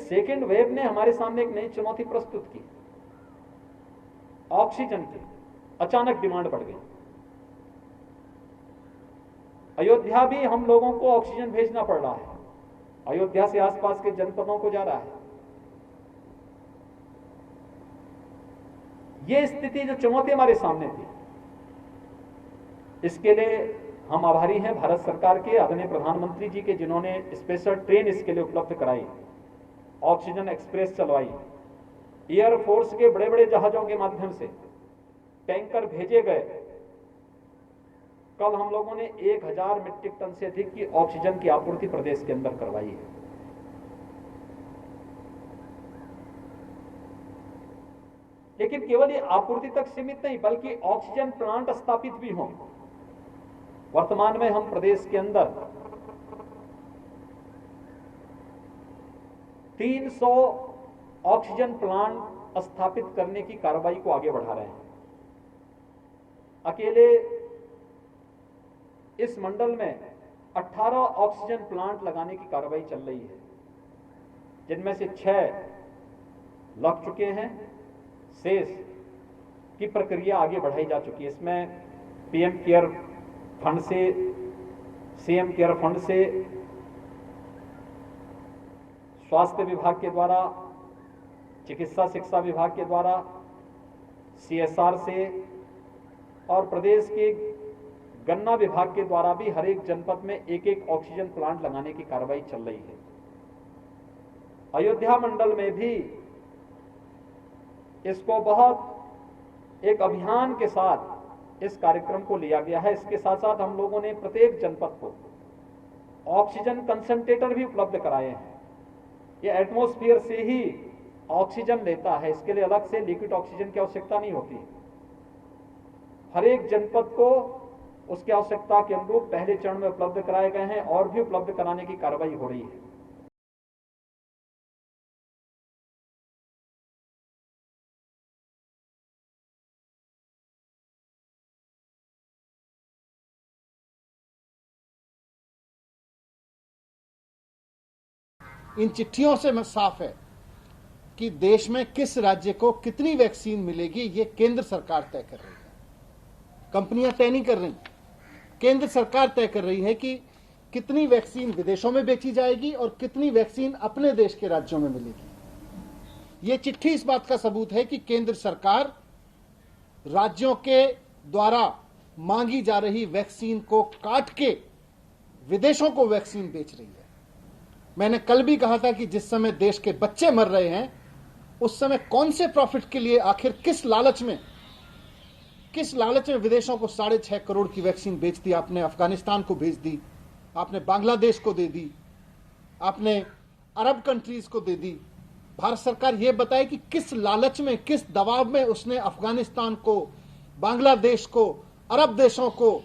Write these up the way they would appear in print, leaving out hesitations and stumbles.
Second wave ने हमारे सामने एक नई चुनौती प्रस्तुत की। ऑक्सीजन की अचानक डिमांड बढ़ गई। अयोध्या भी हम लोगों को ऑक्सीजन भेजना पड़ रहा है, अयोध्या से आसपास के जनपदों को जा रहा है। ये स्थिति जो चुनौती हमारे सामने थी, इसके लिए हम आभारी हैं भारत सरकार के, आदरणीय प्रधानमंत्री जी के, जिन्होंने स्पेशल ट्रेन इसके लिए उपलब्ध कराई, ऑक्सीजन एक्सप्रेस चलवाई, एयरफोर्स के बड़े बड़े जहाजों के माध्यम से टैंकर भेजे गए। कल हम लोगों ने 1000 मीट्रिक टन से अधिक की ऑक्सीजन की आपूर्ति प्रदेश के अंदर करवाई है। लेकिन केवल ये आपूर्ति तक सीमित नहीं, बल्कि ऑक्सीजन प्लांट स्थापित भी हों। वर्तमान में हम प्रदेश के अंदर 300 ऑक्सीजन प्लांट स्थापित करने की कार्रवाई को आगे बढ़ा रहे हैं। अकेले इस मंडल में 18 ऑक्सीजन प्लांट लगाने की कार्रवाई चल रही है, जिनमें से 6 लग चुके हैं, शेष की प्रक्रिया आगे बढ़ाई जा चुकी है। इसमें पीएम केयर फंड से, सीएम केयर फंड से, स्वास्थ्य विभाग के द्वारा, चिकित्सा शिक्षा विभाग के द्वारा, सीएसआर से और प्रदेश के गन्ना विभाग के द्वारा भी हर एक जनपद में एक एक ऑक्सीजन प्लांट लगाने की कार्रवाई चल रही है। अयोध्या मंडल में भी इसको बहुत एक अभियान के साथ इस कार्यक्रम को लिया गया है। इसके साथ साथ हम लोगों ने प्रत्येक जनपद को ऑक्सीजन कंसंट्रेटर भी उपलब्ध कराए हैं। ये एटमॉस्फेयर से ही ऑक्सीजन लेता है, इसके लिए अलग से लिक्विड ऑक्सीजन की आवश्यकता नहीं होती। हर एक जनपद को उसकी आवश्यकता के अनुरूप पहले चरण में उपलब्ध कराए गए हैं और भी उपलब्ध कराने की कार्रवाई हो रही है। इन चिट्ठियों से साफ है कि देश में किस राज्य को कितनी वैक्सीन मिलेगी, ये केंद्र सरकार तय कर रही है। कंपनियां तय नहीं कर रही, केंद्र सरकार तय कर रही है कि कितनी वैक्सीन विदेशों में बेची जाएगी और कितनी वैक्सीन अपने देश के राज्यों में मिलेगी। ये चिट्ठी इस बात का सबूत है कि केंद्र सरकार राज्यों के द्वारा मांगी जा रही वैक्सीन को काट के विदेशों को वैक्सीन बेच रही है। मैंने कल भी कहा था कि जिस समय देश के बच्चे मर रहे हैं, उस समय कौन से प्रॉफिट के लिए, आखिर किस लालच में विदेशों को 6.5 करोड़ की वैक्सीन बेच दी। आपने अफगानिस्तान को भेज दी, आपने बांग्लादेश को दे दी, आपने अरब कंट्रीज को दे दी। भारत सरकार यह बताए कि किस लालच में, किस दबाव में उसने अफगानिस्तान को, बांग्लादेश को, अरब देशों को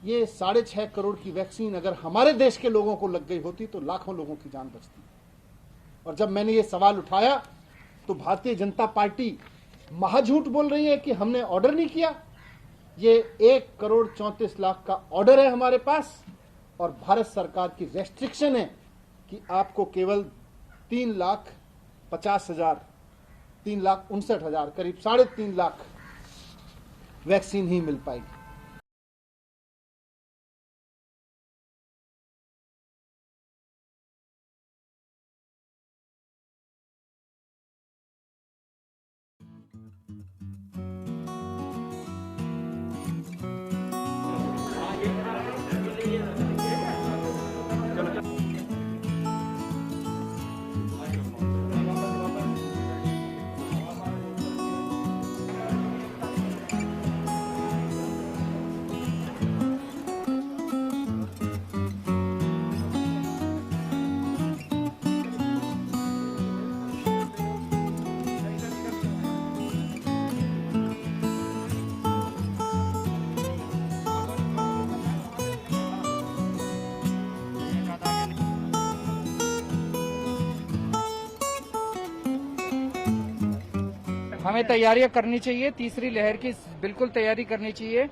ये 6.5 करोड़ की वैक्सीन अगर हमारे देश के लोगों को लग गई होती तो लाखों लोगों की जान बचती। और जब मैंने ये सवाल उठाया तो भारतीय जनता पार्टी महाझूठ बोल रही है कि हमने ऑर्डर नहीं किया। ये 1,34,00,000 का ऑर्डर है हमारे पास और भारत सरकार की रेस्ट्रिक्शन है कि आपको केवल 3,50,000, 3,59,000, करीब 3.5 लाख वैक्सीन ही मिल पाएगी। हमें तैयारियां करनी चाहिए, तीसरी लहर की बिल्कुल तैयारी करनी चाहिए।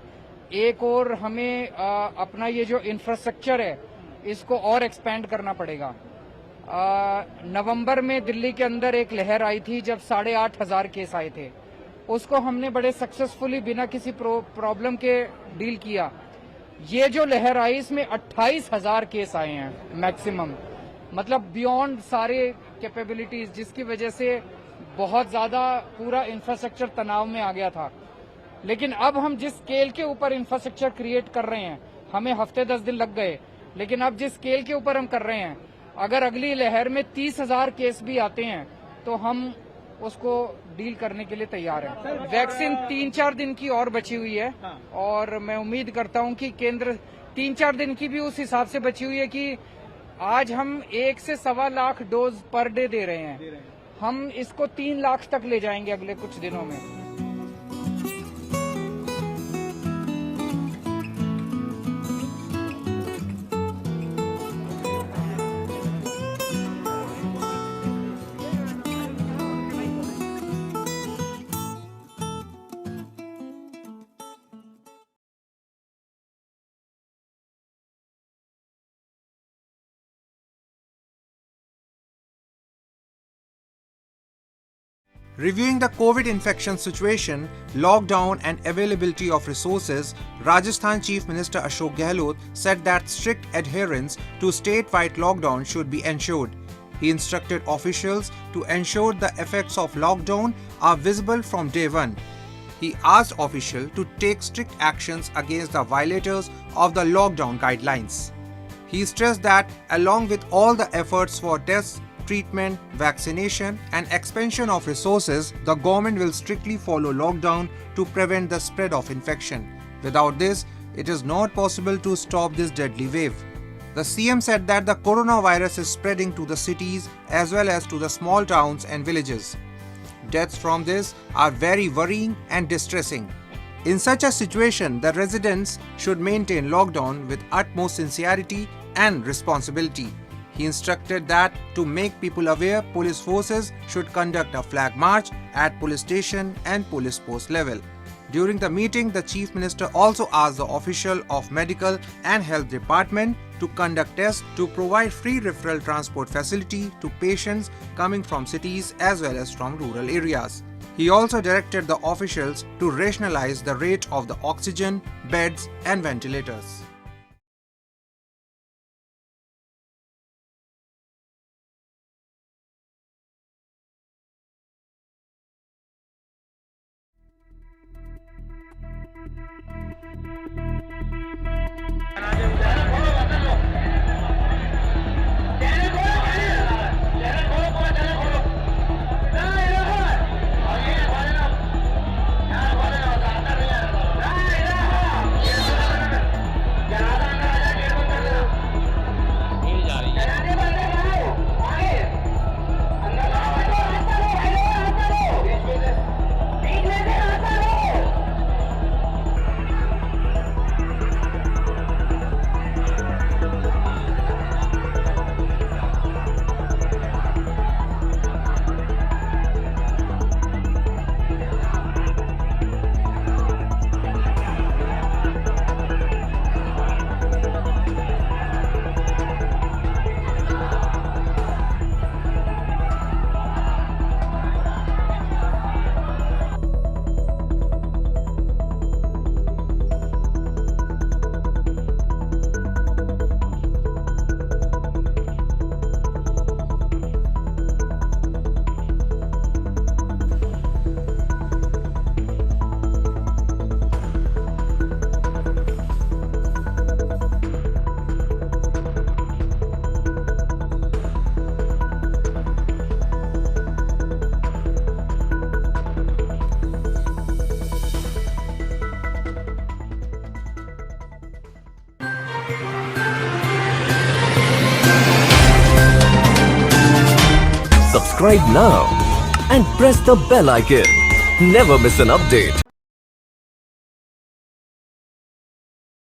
एक और हमें अपना ये जो इंफ्रास्ट्रक्चर है इसको और एक्सपेंड करना पड़ेगा। नवंबर में दिल्ली के अंदर एक लहर आई थी जब 8,500 केस आए थे, उसको हमने बड़े सक्सेसफुली बिना किसी प्रॉब्लम के डील किया। ये जो लहर आई इसमें 28,000 केस आए हैं मैक्सिमम, मतलब बियॉन्ड सारे कैपेबिलिटीज, जिसकी वजह से बहुत ज्यादा पूरा इंफ्रास्ट्रक्चर तनाव में आ गया था। लेकिन अब हम जिस स्केल के ऊपर इंफ्रास्ट्रक्चर क्रिएट कर रहे हैं, हमें हफ्ते 10 दिन लग गए, लेकिन अब जिस स्केल के ऊपर हम कर रहे हैं, अगर अगली लहर में 30,000 केस भी आते हैं तो हम उसको डील करने के लिए तैयार हैं। वैक्सीन 3-4 दिन की और बची हुई है और मैं उम्मीद करता हूं कि केंद्र 3-4 दिन की भी उस हिसाब से बची हुई है कि आज हम 1 से 1.25 lakh dose per day they रहे हैं, हम इसको 3 लाख तक ले जाएंगे अगले कुछ दिनों में। Reviewing the COVID infection situation, lockdown and availability of resources, Rajasthan Chief Minister Ashok Gehlot said that strict adherence to statewide lockdown should be ensured. He instructed officials to ensure the effects of lockdown are visible from day one. He asked officials to take strict actions against the violators of the lockdown guidelines. He stressed that along with all the efforts for tests, treatment, vaccination and expansion of resources, the government will strictly follow lockdown to prevent the spread of infection. Without this, it is not possible to stop this deadly wave. The CM said that the coronavirus is spreading to the cities as well as to the small towns and villages. Deaths from this are very worrying and distressing. In such a situation, the residents should maintain lockdown with utmost sincerity and responsibility. He instructed that to make people aware, police forces should conduct a flag march at police station and police post level. During the meeting, the Chief Minister also asked the official of Medical and Health Department to conduct tests to provide free referral transport facility to patients coming from cities as well as from rural areas. He also directed the officials to rationalize the rate of the oxygen, beds and ventilators. Subscribe now and press the bell icon. Never miss an update.